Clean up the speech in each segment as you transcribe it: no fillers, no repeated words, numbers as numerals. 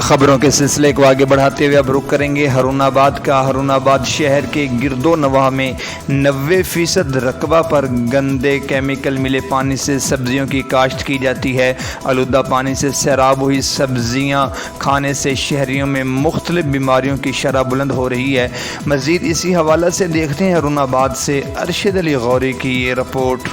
خبروں کے سلسلے کو آگے بڑھاتے ہوئے اب رخ کریں گے ہارون آباد کا۔ ہارون آباد شہر کے گرد و نواح میں 90% رقبہ پر گندے کیمیکل ملے پانی سے سبزیوں کی کاشت کی جاتی ہے۔ آلودہ پانی سے سیراب ہوئی سبزیاں کھانے سے شہریوں میں مختلف بیماریوں کی شرح بلند ہو رہی ہے۔ مزید اسی حوالے سے دیکھتے ہیں ہارون آباد سے ارشد علی غوری کی یہ رپورٹ۔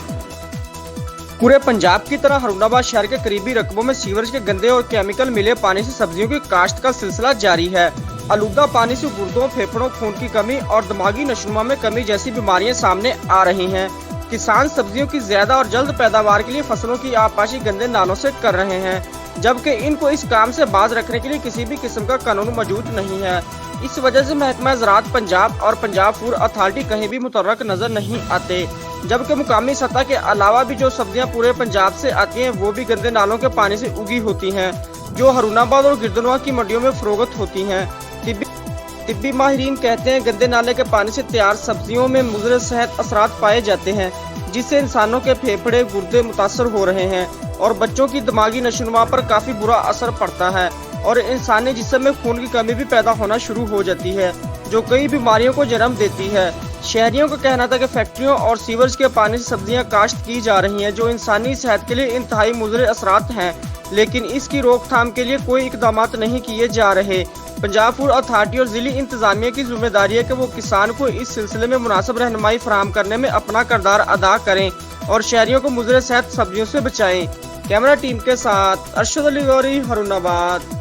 پورے پنجاب کی طرح ہارون آباد شہر کے قریبی رقبوں میں سیورج کے گندے اور کیمیکل ملے پانی سے سبزیوں کی کاشت کا سلسلہ جاری ہے۔ آلودہ پانی سے گردوں، پھیپھڑوں، خون کی کمی اور دماغی نشوونما میں کمی جیسی بیماریاں سامنے آ رہی ہیں۔ کسان سبزیوں کی زیادہ اور جلد پیداوار کے لیے فصلوں کی آبپاشی گندے نالوں سے کر رہے ہیں، جبکہ ان کو اس کام سے باز رکھنے کے لیے کسی بھی قسم کا قانون موجود نہیں ہے۔ اس وجہ سے محکمہ زراعت پنجاب اور پنجاب فوڈ اتھارٹی کہیں بھی متحرک نظر نہیں آتے، جبکہ مقامی سطح کے علاوہ بھی جو سبزیاں پورے پنجاب سے آتی ہیں وہ بھی گندے نالوں کے پانی سے اگی ہوتی ہیں، جو ہارون آباد اور گردنواح کی منڈیوں میں فروخت ہوتی ہیں۔ طبی ماہرین کہتے ہیں گندے نالے کے پانی سے تیار سبزیوں میں مضر صحت اثرات پائے جاتے ہیں، جس سے انسانوں کے پھیپھڑے، گردے متاثر ہو رہے ہیں اور بچوں کی دماغی نشوونما پر کافی برا اثر پڑتا ہے اور انسانی جسم میں خون کی کمی بھی پیدا ہونا شروع ہو جاتی ہے، جو کئی بیماریوں کو جنم دیتی ہے۔ شہریوں کا کہنا تھا کہ فیکٹریوں اور سیورز کے پانی سے سبزیاں کاشت کی جا رہی ہیں، جو انسانی صحت کے لیے انتہائی مضر اثرات ہیں، لیکن اس کی روک تھام کے لیے کوئی اقدامات نہیں کیے جا رہے۔ پنجاب فوڈ اتھارٹی اور ضلعی انتظامیہ کی ذمہ داری ہے کہ وہ کسان کو اس سلسلے میں مناسب رہنمائی فراہم کرنے میں اپنا کردار ادا کریں اور شہریوں کو مضر صحت سبزیوں سے بچائیں۔ کیمرہ ٹیم کے ساتھ ارشد علی غوری، ہارون آباد۔